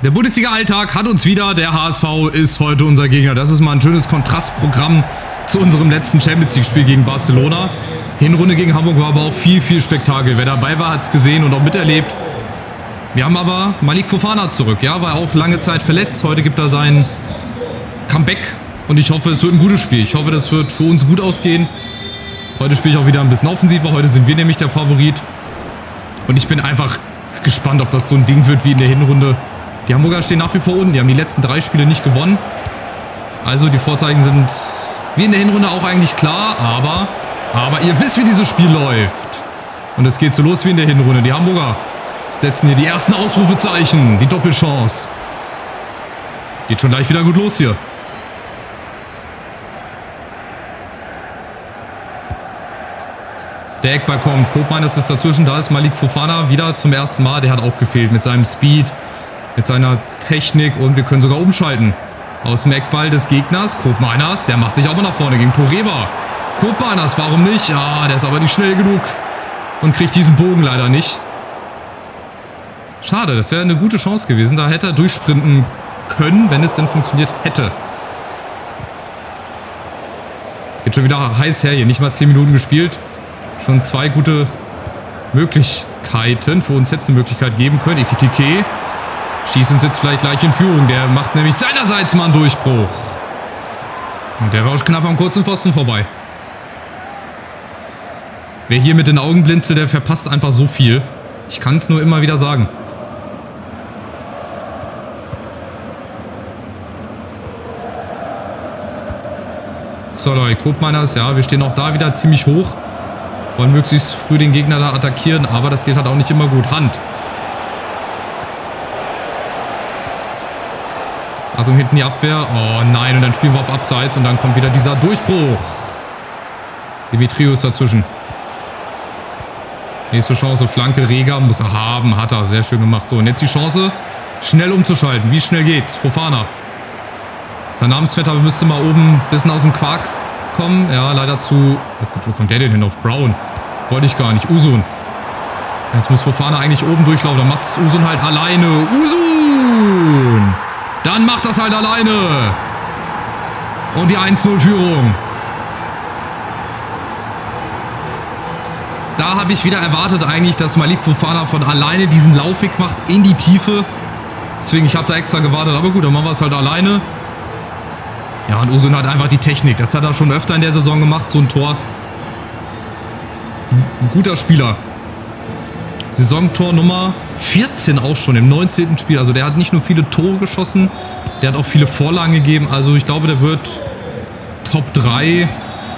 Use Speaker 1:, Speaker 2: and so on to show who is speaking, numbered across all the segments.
Speaker 1: Der Bundesliga-Alltag hat uns wieder. Der HSV ist heute unser Gegner. Das ist mal ein schönes Kontrastprogramm zu unserem letzten Champions-League-Spiel gegen Barcelona. Hinrunde gegen Hamburg war aber auch viel Spektakel. Wer dabei war, hat es gesehen und auch miterlebt. Wir haben aber Malik Fofana zurück. Ja, war auch lange Zeit verletzt. Heute gibt er sein Comeback. Und ich hoffe, es wird ein gutes Spiel. Ich hoffe, das wird für uns gut ausgehen. Heute spiele ich auch wieder ein bisschen offensiver. Heute sind wir nämlich der Favorit. Und ich bin einfach gespannt, ob das so ein Ding wird wie in der Hinrunde. Die Hamburger stehen nach wie vor unten. Die haben die letzten 3 Spiele nicht gewonnen. Also die Vorzeichen sind wie in der Hinrunde auch eigentlich klar. Aber ihr wisst, wie dieses Spiel läuft. Und es geht so los wie in der Hinrunde. Die Hamburger setzen hier die ersten Ausrufezeichen. Die Doppelchance. Geht schon gleich wieder gut los hier. Der Eckball kommt. Koopmann ist dazwischen. Da ist Malik Fofana wieder zum ersten Mal. Der hat auch gefehlt mit seinem Speed, mit seiner Technik. Und wir können sogar umschalten. Aus dem Eckball des Gegners. Koopmanners, der macht sich auch mal nach vorne gegen Poreba. Koopmanners, warum nicht? Ah, der ist aber nicht schnell genug. Und kriegt diesen Bogen leider nicht. Schade, das wäre eine gute Chance gewesen. Da hätte er durchsprinten können, wenn es denn funktioniert hätte. Geht schon wieder heiß her hier. Nicht mal 10 Minuten gespielt. Schon 2 gute Möglichkeiten. Für uns hätte es eine Möglichkeit geben können. Ekitike schießt uns jetzt vielleicht gleich in Führung. Der macht nämlich seinerseits mal einen Durchbruch. Und der rauscht knapp am kurzen Pfosten vorbei. Wer hier mit den Augen blinzelt, der verpasst einfach so viel. Ich kann es nur immer wieder sagen. So, Leute, Koopmanners, ja, wir stehen auch da wieder ziemlich hoch. Wollen möglichst früh den Gegner da attackieren, aber das geht halt auch nicht immer gut. Hand. Achtung, hinten die Abwehr. Oh nein, und dann spielen wir auf Abseits und dann kommt wieder dieser Durchbruch. Dimitrios dazwischen. Nächste Chance, Flanke, Rega muss er haben, hat er, sehr schön gemacht. So, und jetzt die Chance, schnell umzuschalten. Wie schnell geht's? Fofana. Sein Namensvetter müsste mal oben ein bisschen aus dem Quark kommen. Ja, leider zu... Oh gut, wo kommt der denn hin? Auf Brown. Wollte ich gar nicht. Usun. Jetzt muss Fofana eigentlich oben durchlaufen. Dann macht es Usun halt alleine. Usun! Dann macht das halt alleine. Und die 1-0-Führung. Da habe ich wieder erwartet eigentlich, dass Malik Fofana von alleine diesen Laufweg macht in die Tiefe. Deswegen, ich habe da extra gewartet. Aber gut, dann machen wir es halt alleine. Ja, und Usun hat einfach die Technik. Das hat er schon öfter in der Saison gemacht, so ein Tor. Ein guter Spieler. Saisontor Nummer 14 auch schon im 19. Spiel. Also der hat nicht nur viele Tore geschossen, der hat auch viele Vorlagen gegeben. Also ich glaube, der wird Top 3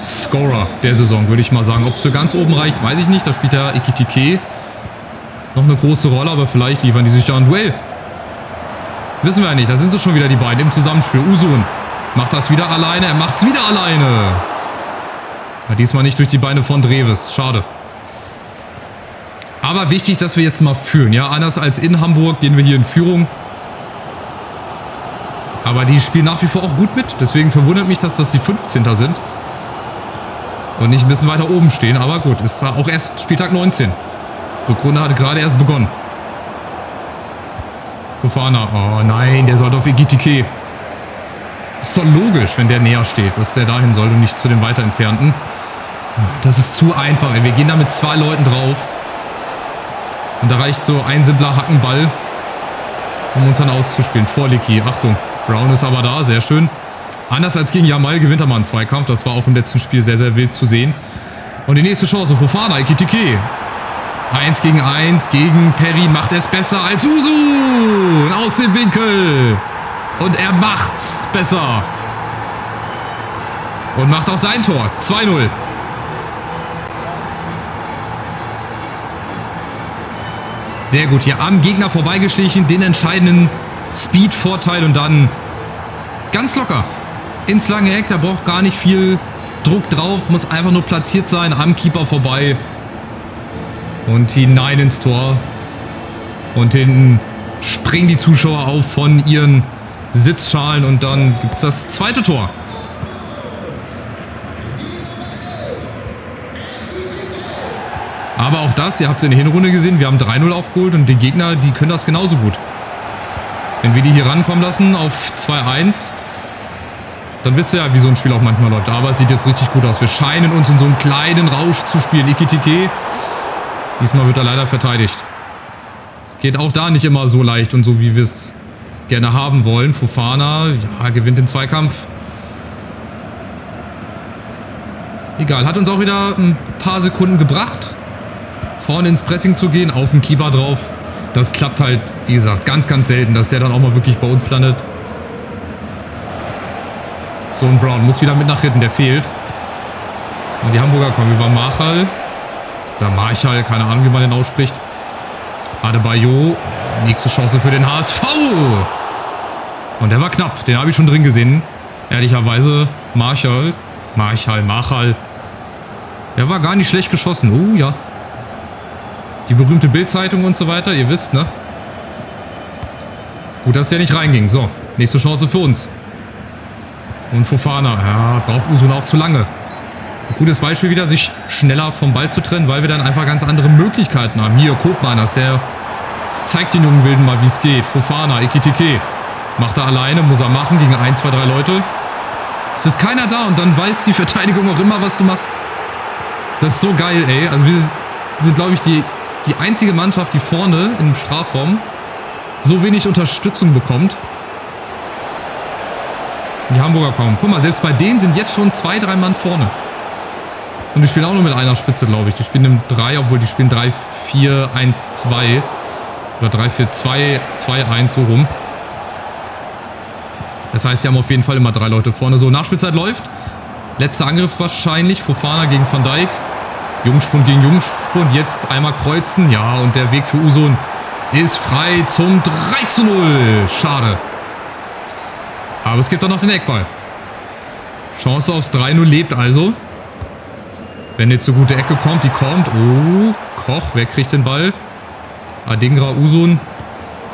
Speaker 1: Scorer der Saison, würde ich mal sagen. Ob es für ganz oben reicht, weiß ich nicht. Da spielt der Ekitike noch eine große Rolle, aber vielleicht liefern die sich da ein Duell. Wissen wir ja nicht. Da sind sie schon wieder die beiden im Zusammenspiel. Usun macht das wieder alleine. Er macht es wieder alleine. Ja, diesmal nicht durch die Beine von Dreves. Schade. Aber wichtig, dass wir jetzt mal führen. Ja, anders als in Hamburg gehen wir hier in Führung. Aber die spielen nach wie vor auch gut mit. Deswegen verwundert mich, dass das die 15. sind. Und nicht ein bisschen weiter oben stehen. Aber gut, ist auch erst Spieltag 19. Rückrunde hat gerade erst begonnen. Fofana. Oh nein, der sollte auf Ekitike. Ist doch logisch, wenn der näher steht, dass der dahin soll und nicht zu den weiter entfernten. Das ist zu einfach. Ey. Wir gehen da mit 2 Leuten drauf. Und da reicht so ein simpler Hackenball, um uns dann auszuspielen. Vor Licky. Achtung. Brown ist aber da. Sehr schön. Anders als gegen Jamal gewinnt er mal einen Zweikampf. Das war auch im letzten Spiel sehr wild zu sehen. Und die nächste Chance. Fofana. Ekitike. 1 gegen 1 gegen Perry. Macht es besser als Usun. Aus dem Winkel. Und er macht's besser. Und macht auch sein Tor. 2-0. Sehr gut. Hier am Gegner vorbeigeschlichen. Den entscheidenden Speed-Vorteil. Und dann ganz locker ins lange Eck. Da braucht gar nicht viel Druck drauf. Muss einfach nur platziert sein. Am Keeper vorbei. Und hinein ins Tor. Und hinten springen die Zuschauer auf von ihren Sitzschalen. Und dann gibt es das zweite Tor. Aber auch das, ihr habt es in der Hinrunde gesehen, wir haben 3-0 aufgeholt und die Gegner, die können das genauso gut. Wenn wir die hier rankommen lassen auf 2-1, dann wisst ihr ja, wie so ein Spiel auch manchmal läuft. Aber es sieht jetzt richtig gut aus. Wir scheinen uns in so einen kleinen Rausch zu spielen. Ekitike. Diesmal wird er leider verteidigt. Es geht auch da nicht immer so leicht und so, wie wir es gerne haben wollen. Fofana, ja, gewinnt den Zweikampf. Egal, hat uns auch wieder ein paar Sekunden gebracht, vorne ins Pressing zu gehen, auf den Keeper drauf. Das klappt halt, wie gesagt, ganz, ganz selten, dass der dann auch mal wirklich bei uns landet. So, und Brown muss wieder mit nach hinten, der fehlt. Und die Hamburger kommen über Marchal. Oder Marchal, keine Ahnung, wie man den ausspricht. Adebayo, nächste Chance für den HSV. Und der war knapp, den habe ich schon drin gesehen. Ehrlicherweise, Marchal. Der war gar nicht schlecht geschossen. Oh ja. Die berühmte Bild-Zeitung und so weiter, ihr wisst, ne? Gut, dass der nicht reinging. So, nächste Chance für uns. Und Fofana, ja, braucht Usun auch zu lange. Ein gutes Beispiel wieder, sich schneller vom Ball zu trennen, weil wir dann einfach ganz andere Möglichkeiten haben. Hier, Koopmeiners, der zeigt den jungen Wilden mal, wie es geht. Fofana, Ekitike. Macht er alleine, muss er machen, gegen 1, 2, 3 Leute. Es ist keiner da und dann weiß die Verteidigung auch immer, was du machst. Das ist so geil, ey. Also wir sind, glaube ich, die einzige Mannschaft, die vorne im Strafraum so wenig Unterstützung bekommt. Die Hamburger kommen. Guck mal, selbst bei denen sind jetzt schon 2, 3 Mann vorne. Und die spielen auch nur mit einer Spitze, glaube ich. Die spielen im 3, obwohl die spielen 3, 4, 1, 2. Oder 3, 4, 2, 2, 1, so rum. Das heißt, sie haben auf jeden Fall immer 3 Leute vorne. So, Nachspielzeit läuft. Letzter Angriff wahrscheinlich. Fofana gegen Van Dijk. Jungspund gegen Jungspund. Jetzt einmal kreuzen. Ja, und der Weg für Usun ist frei zum 3:0. Schade. Aber es gibt auch noch den Eckball. Chance aufs 3:0 lebt also. Wenn jetzt so gute Ecke kommt, die kommt. Oh, Koch, wer kriegt den Ball? Adingra, Usun.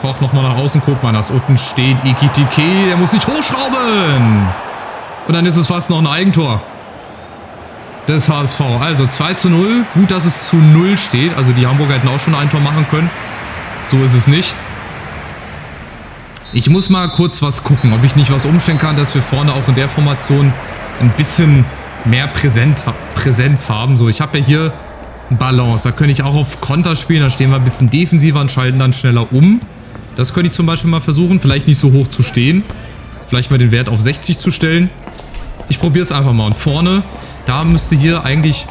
Speaker 1: Koch nochmal nach außen, guckt man das. Unten steht Ekitike, der muss sich hochschrauben. Und dann ist es fast noch ein Eigentor des HSV. Also 2:0. Gut, dass es zu 0 steht. Also die Hamburger hätten auch schon ein Tor machen können. So ist es nicht. Ich muss mal kurz was gucken, ob ich nicht was umstellen kann, dass wir vorne auch in der Formation ein bisschen mehr Präsenz haben. So, ich habe ja hier Balance. Da könnte ich auch auf Konter spielen. Da stehen wir ein bisschen defensiver und schalten dann schneller um. Das könnte ich zum Beispiel mal versuchen. Vielleicht nicht so hoch zu stehen. Vielleicht mal den Wert auf 60 zu stellen. Ich probiere es einfach mal. Und vorne, da müsste hier eigentlich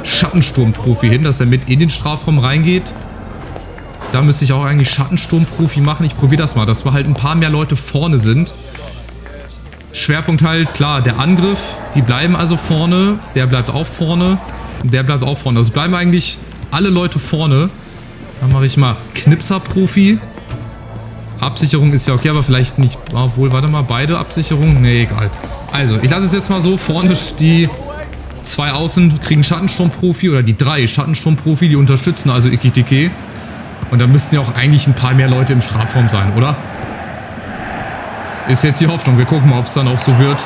Speaker 1: Schattensturm-Profi hin, dass er mit in den Strafraum reingeht. Da müsste ich auch eigentlich Schattensturm-Profi machen. Ich probiere das mal, dass wir halt ein paar mehr Leute vorne sind. Schwerpunkt halt, klar, der Angriff. Die bleiben also vorne. Der bleibt auch vorne. Und der bleibt auch vorne. Also bleiben eigentlich alle Leute vorne. Dann mache ich mal Knipser-Profi. Absicherung ist ja okay, aber vielleicht nicht. Obwohl, warte mal, beide Absicherungen? Nee, egal. Also, ich lasse es jetzt mal so. Vorne die 2 Außen kriegen Schattensturm-Profi oder die 3 Schattensturm-Profi, die unterstützen also Ekitike. Und da müssten ja auch eigentlich ein paar mehr Leute im Strafraum sein, oder? Ist jetzt die Hoffnung. Wir gucken mal, ob es dann auch so wird.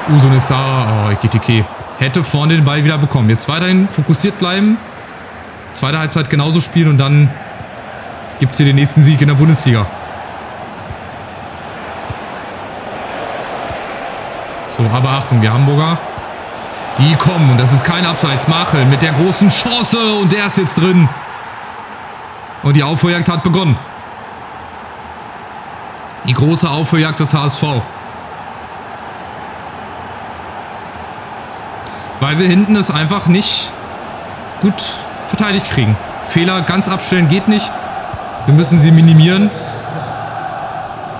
Speaker 1: Usun ist da. Oh, Ekitike hätte vorne den Ball wieder bekommen. Jetzt weiterhin fokussiert bleiben. Zweite Halbzeit genauso spielen und dann gibt es hier den nächsten Sieg in der Bundesliga. So, aber Achtung, die Hamburger, die kommen und das ist kein Abseits. Marchal mit der großen Chance und der ist jetzt drin. Und die Aufholjagd hat begonnen. Die große Aufholjagd des HSV. Weil wir hinten es einfach nicht gut verteidigt kriegen. Fehler ganz abstellen geht nicht. Wir müssen sie minimieren.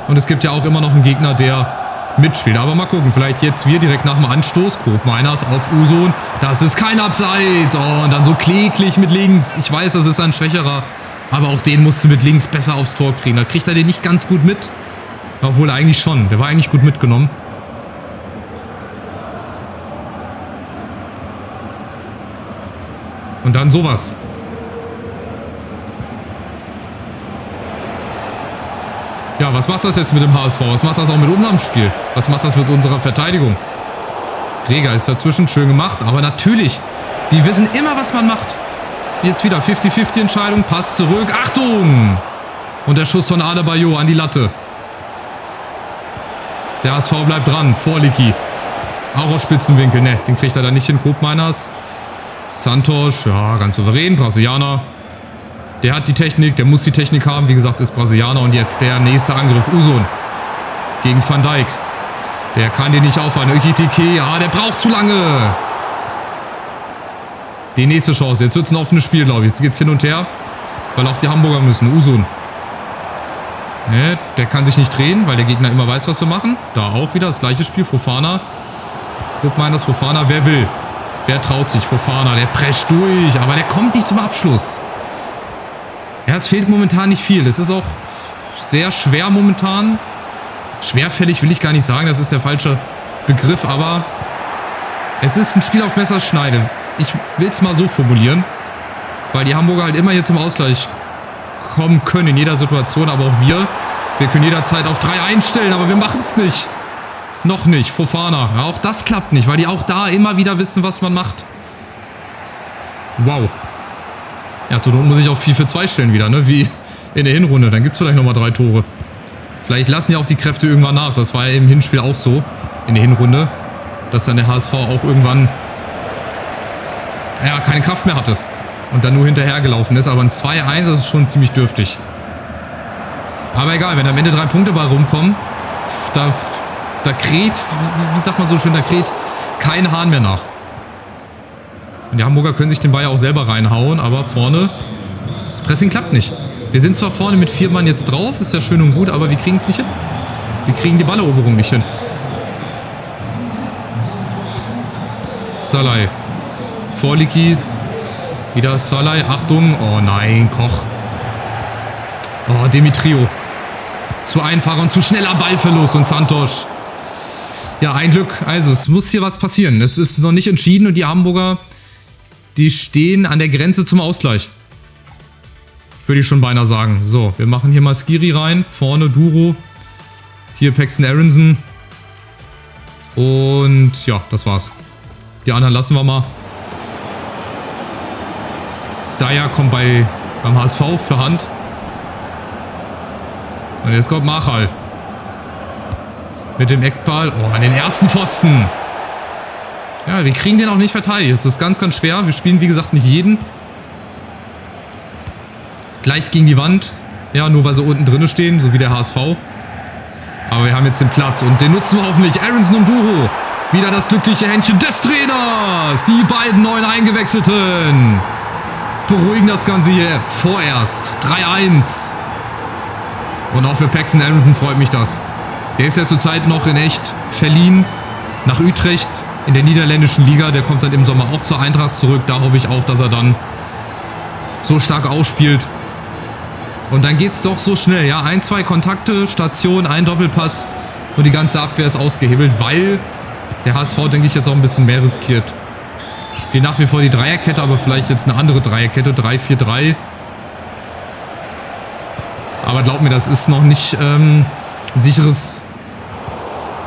Speaker 1: Und es gibt ja auch immer noch einen Gegner, der mitspielt. Aber mal gucken, vielleicht jetzt wir direkt nach dem Anstoß. Koopmeiners auf Usun. Das ist kein Abseits. Oh, und dann so kläglich mit links. Ich weiß, das ist ein schwächerer. Aber auch den musst du mit links besser aufs Tor kriegen. Da kriegt er den nicht ganz gut mit. Obwohl eigentlich schon. Der war eigentlich gut mitgenommen. Und dann sowas. Ja, was macht das jetzt mit dem HSV? Was macht das auch mit unserem Spiel? Was macht das mit unserer Verteidigung? Reger ist dazwischen, schön gemacht. Aber natürlich, die wissen immer, was man macht. Jetzt wieder 50-50 Entscheidung. Pass zurück. Achtung! Und der Schuss von Adebayo an die Latte. Der HSV bleibt dran. Vorlicki. Auch aus Spitzenwinkel. Ne, den kriegt er da nicht hin. Koopmeiners. Santos. Ja, ganz souverän. Brasilianer. Der hat die Technik. Der muss die Technik haben. Wie gesagt, ist Brasilianer. Und jetzt der nächste Angriff. Usun. Gegen Van Dijk. Der kann den nicht aufhalten. Ekitike. Ja, der braucht zu lange. Die nächste Chance. Jetzt wird es ein offenes Spiel, glaube ich. Jetzt geht es hin und her. Weil auch die Hamburger müssen. Usun. Ne, der kann sich nicht drehen, weil der Gegner immer weiß, was wir machen. Da auch wieder das gleiche Spiel. Fofana. Guck mal, das Fofana. Wer will? Wer traut sich? Fofana. Der prescht durch. Aber der kommt nicht zum Abschluss. Ja, es fehlt momentan nicht viel. Es ist auch sehr schwer momentan. Schwerfällig will ich gar nicht sagen. Das ist der falsche Begriff. Aber es ist ein Spiel auf Messerschneide. Ich will es mal so formulieren. Weil die Hamburger halt immer hier zum Ausgleich kommen können in jeder Situation, aber auch wir. Wir können jederzeit auf 3 einstellen, aber wir machen es nicht. Noch nicht. Fofana. Ja, auch das klappt nicht, weil die auch da immer wieder wissen, was man macht. Wow. Ja, so muss ich auf 4-4-2 stellen wieder, ne? Wie in der Hinrunde. Dann gibt es vielleicht nochmal 3 Tore. Vielleicht lassen ja auch die Kräfte irgendwann nach. Das war ja im Hinspiel auch so, in der Hinrunde, dass dann der HSV auch irgendwann ja, keine Kraft mehr hatte. Und dann nur hinterhergelaufen ist. Aber ein 2-1, das ist schon ziemlich dürftig. Aber egal, wenn am Ende 3 Punkte bei rumkommen, da kräht, wie sagt man so schön, da kräht kein Hahn mehr nach. Und die Hamburger können sich den Ball ja auch selber reinhauen, aber vorne, das Pressing klappt nicht. Wir sind zwar vorne mit 4 Mann jetzt drauf, ist ja schön und gut, aber wir kriegen es nicht hin. Wir kriegen die Balleroberung nicht hin. Salai. Vorlicki. Wieder Salai. Achtung. Oh nein, Koch. Oh, Demetrio. Zu einfacher und zu schneller Ballverlust und Santos. Ja, ein Glück. Also, es muss hier was passieren. Es ist noch nicht entschieden und die Hamburger, die stehen an der Grenze zum Ausgleich. Würde ich schon beinahe sagen. So, wir machen hier mal Skiri rein. Vorne Duro. Hier Paxton Aronson. Und ja, das war's. Die anderen lassen wir mal. Dyer kommt beim HSV für Hand. Und jetzt kommt Machal. Mit dem Eckball. Oh, an den ersten Pfosten. Ja, wir kriegen den auch nicht verteidigt. Das ist ganz, ganz schwer. Wir spielen, wie gesagt, nicht jeden. Gleich gegen die Wand. Ja, nur weil sie unten drin stehen, so wie der HSV. Aber wir haben jetzt den Platz und den nutzen wir hoffentlich. Aronson und Duro. Wieder das glückliche Händchen des Trainers. Die beiden neuen Eingewechselten beruhigen das Ganze hier vorerst. 3-1. Und auch für Paxton Aronson freut mich das. Der ist ja zurzeit noch in echt verliehen nach Utrecht in der niederländischen Liga. Der kommt dann im Sommer auch zur Eintracht zurück. Da hoffe ich auch, dass er dann so stark ausspielt. Und dann geht es doch so schnell. Ja, 1, 2 Kontakte, Station, ein Doppelpass und die ganze Abwehr ist ausgehebelt, weil der HSV, denke ich, jetzt auch ein bisschen mehr riskiert. Spielt nach wie vor die Dreierkette, aber vielleicht jetzt eine andere Dreierkette. 3-4-3. Aber glaub mir, das ist noch nicht ein sicheres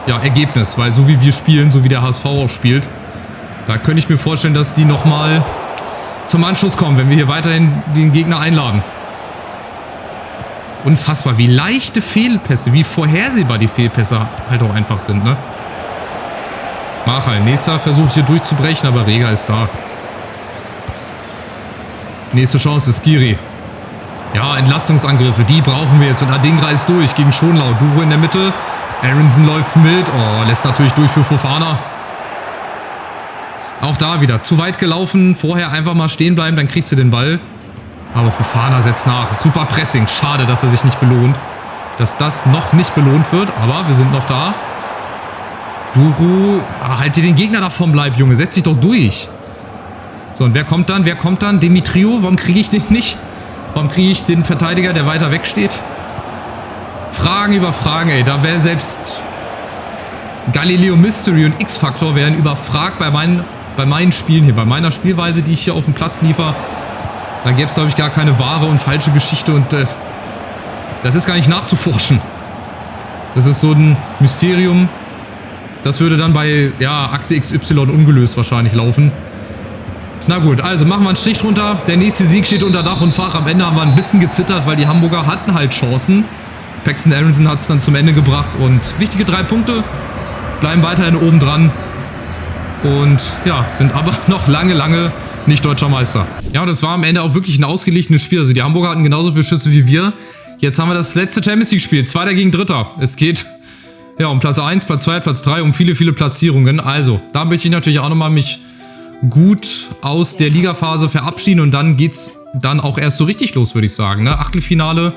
Speaker 1: Ergebnis. Weil so wie wir spielen, so wie der HSV auch spielt, da könnte ich mir vorstellen, dass die nochmal zum Anschluss kommen, wenn wir hier weiterhin den Gegner einladen. Unfassbar, wie leichte Fehlpässe, wie vorhersehbar die Fehlpässe halt auch einfach sind, ne? Machal, nächster Versuch hier durchzubrechen, aber Rega ist da. Nächste Chance ist Skiri. Ja, Entlastungsangriffe, die brauchen wir jetzt. Und Adingra ist durch gegen Schonlau. Duro in der Mitte. Aronson läuft mit. Oh, lässt natürlich durch für Fofana. Auch da wieder. Zu weit gelaufen. Vorher einfach mal stehen bleiben, dann kriegst du den Ball. Aber Fofana setzt nach. Super Pressing. Schade, dass er sich nicht belohnt. Dass das noch nicht belohnt wird. Aber wir sind noch da. Duro, halt dir den Gegner da vom Leib, Junge. Setz dich doch durch. So, und wer kommt dann? Wer kommt dann? Demetrio. Warum kriege ich den nicht? Warum kriege ich den Verteidiger, der weiter weg steht? Fragen über Fragen, ey. Da wäre selbst Galileo Mystery und X-Factor wären überfragt bei meinen Spielen hier. Bei meiner Spielweise, die ich hier auf dem Platz liefere. Da gäbe es, glaube ich, gar keine wahre und falsche Geschichte. Und das ist gar nicht nachzuforschen. Das ist so ein Mysterium. Das würde dann bei Akte XY ungelöst wahrscheinlich laufen. Na gut, also machen wir einen Strich drunter. Der nächste Sieg steht unter Dach und Fach. Am Ende haben wir ein bisschen gezittert, weil die Hamburger hatten halt Chancen. Paxton Aronson hat es dann zum Ende gebracht und wichtige 3 Punkte. Bleiben weiterhin oben dran. Und ja, sind aber noch lange nicht deutscher Meister. Ja, das war am Ende auch wirklich ein ausgeglichenes Spiel. Also die Hamburger hatten genauso viele Schüsse wie wir. Jetzt haben wir das letzte Champions League Spiel. 2. gegen 3. Es geht ja um Platz 1, Platz 2, Platz 3, um viele Platzierungen. Also, da möchte ich natürlich auch nochmal mich gut aus der Ligaphase verabschieden. Und dann geht's dann auch erst so richtig los, würde ich sagen. Ne? Achtelfinale.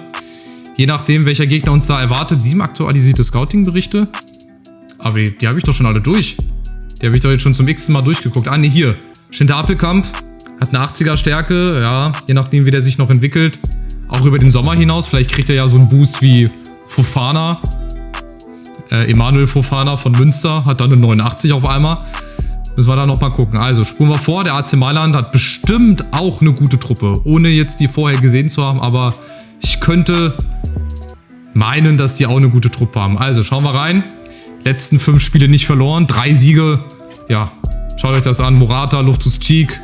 Speaker 1: Je nachdem, welcher Gegner uns da erwartet. 7 aktualisierte Scouting-Berichte. Aber die habe ich doch schon alle durch. Die habe ich doch jetzt schon zum x-ten Mal durchgeguckt. Ah, ne, hier. Schinter Appelkamp hat eine 80er Stärke. Ja, je nachdem, wie der sich noch entwickelt. Auch über den Sommer hinaus. Vielleicht kriegt er ja so einen Boost wie Fofana. Emanuel Fofana von Münster hat dann eine 89 auf einmal. Müssen wir da nochmal gucken. Also, spulen wir vor. Der AC Mailand hat bestimmt auch eine gute Truppe. Ohne jetzt die vorher gesehen zu haben. Aber ich könnte meinen, dass die auch eine gute Truppe haben. Also, schauen wir rein. Letzten 5 Spiele nicht verloren. 3 Siege. Ja, schaut euch das an. Morata, Loftus-Cheek,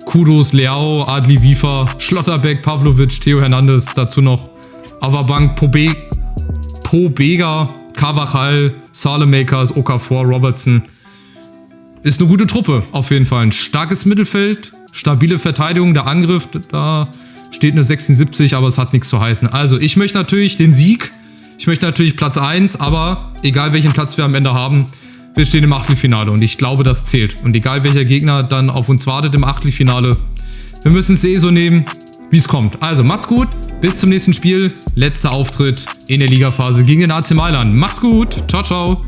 Speaker 1: Kudus, Leao, Adli Wiefer, Schlotterbeck, Pavlovic, Theo Hernandez. Dazu noch Avabank, Pobega, Carvajal, Salemakers, Okafor, Robertson. Ist eine gute Truppe, auf jeden Fall. Ein starkes Mittelfeld, stabile Verteidigung, der Angriff, da steht eine 76, aber es hat nichts zu heißen. Also, ich möchte natürlich den Sieg, ich möchte natürlich Platz 1, aber egal welchen Platz wir am Ende haben, wir stehen im Achtelfinale und ich glaube, das zählt. Und egal welcher Gegner dann auf uns wartet im Achtelfinale, wir müssen es so nehmen, wie es kommt. Also, macht's gut, bis zum nächsten Spiel. Letzter Auftritt in der Ligaphase gegen den AC Mailand. Macht's gut, ciao, ciao.